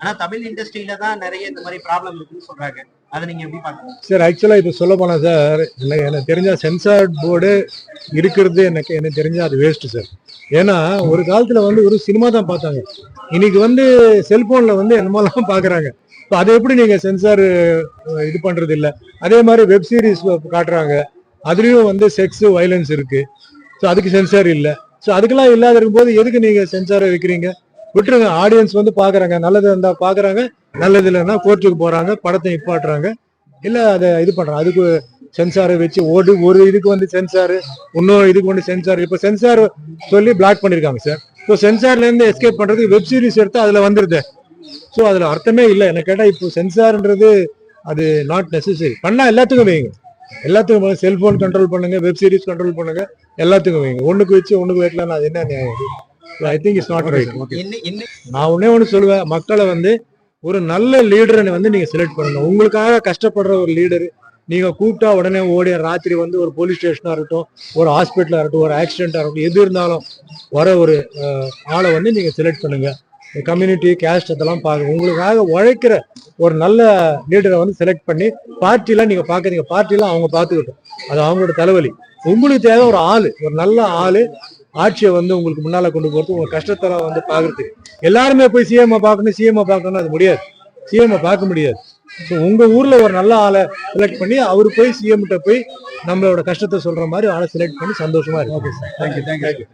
ஆனா தமிழ் இண்டஸ்ட்ரியில தான் நிறைய இந்த மாதிரி ப்ராப்ளம் இருக்குன்னு சொல்றாங்க. அதை நீங்க எப்படி பாக்குறீங்க சார்? ஆக்சுவலா இப்ப சொல்ல போனா சார், எனக்கு தெரிஞ்ச சென்சார் போர்டு இருக்கிறது எனக்கு தெரிஞ்சா அது வேஸ்ட் சார். ஏன்னா ஒரு காலத்துல ஒரு சினிமா தான் பார்த்தாங்க, இன்னைக்கு செல்போன்ல என்னமெல்லாம் பாக்குறாங்க. இப்போ அதை எப்படி நீங்க சென்சார் இது பண்றது இல்லை? அதே மாதிரி வெப் சீரிஸ் காட்டுறாங்க, அதுலயும் செக்ஸ் வயலன்ஸ் இருக்கு. ஸோ அதுக்கு சென்சார் இல்லை. ஸோ அதுக்கெல்லாம் இல்லாத இருக்கும்போது எதுக்கு நீங்க சென்சாரை வைக்கிறீங்க? விட்டுருங்க. ஆடியன்ஸ் பாக்குறாங்க, நல்லது இருந்தா பாக்குறாங்க, நல்லது இல்லைன்னா கோர்ட்டுக்கு போறாங்க, படத்தை நிப்பாட்டுறாங்க, இல்ல அதை இது பண்றாங்க. அதுக்கு சென்சாரை வச்சு ஒரு இதுக்கு சென்சாரு, இன்னொரு இதுக்கு சென்சார். இப்ப சென்சார் சொல்லி பிளாக் பண்ணிருக்காங்க சார். ஸோ சென்சார்ல இருந்து எஸ்கேப் பண்றதுக்கு வெப் சீரிஸ் எடுத்து அதுல வந்துருது. ஸோ அதுல அர்த்தமே இல்லை. எனக்கு கேட்டா இப்போ சென்சார்ன்றது அது நாட் நெசசரி. பண்ணா எல்லாத்துக்கும் வைங்க, எல்லாத்துக்கும் செல்போன் கண்ட்ரோல் பண்ணுங்க, வெப் சீரிஸ் கண்ட்ரோல் பண்ணுங்க, எல்லாத்துக்கும் வைங்க. ஒண்ணுக்கு வச்சு ஒண்ணுக்கு வைக்கலாம், அது என்ன நியாயம்? I think it's not right. நான் ஒண்ணே சொல்லுவேன், மக்களை ஒரு நல்ல லீடரை நீங்க செலக்ட் பண்ணுங்க. உங்களுக்காக கஷ்டப்படுற ஒரு லீடர் நீங்க கூப்பிட்டா உடனே ஓடி ராத்திரி ஒரு போலீஸ் ஸ்டேஷனா இருக்கட்டும், ஒரு ஹாஸ்பிட்டலா இருக்கட்டும், ஒரு ஆக்சிடென்டா இருக்கட்டும், எது இருந்தாலும் வர ஒரு ஆளை நீங்க செலக்ட் பண்ணுங்க. கம்யூனிட்டி கேஸ்ட் அதெல்லாம் பாருங்க. உங்களுக்காக உழைக்கிற ஒரு நல்ல லீடரை செலக்ட் பண்ணி பார்ட்டிலாம் நீங்க பாக்குறீங்க, பார்ட்டிலாம் அவங்க பார்த்துக்கிட்டோம், அது அவங்களோட தலைவலி. உங்களுக்கு தேவை ஒரு ஆளு, ஒரு நல்ல ஆளு ஆட்சியை உங்களுக்கு முன்னால கொண்டு போறது, உங்க கஷ்டத்தெல்லாம் பாக்குறதுக்கு. எல்லாருமே போய் சிஎம் பார்க்கணும் அது முடியாது, சிஎம் பார்க்க முடியாது. ஸோ உங்க ஊர்ல ஒரு நல்ல ஆளை செலக்ட் பண்ணி அவரு போய் சிஎம் கிட்ட போய் நம்மளோட கஷ்டத்தை சொல்ற மாதிரி ஆளை செலக்ட் பண்ணி சந்தோஷமா இருக்கு. Okay sir, thank you.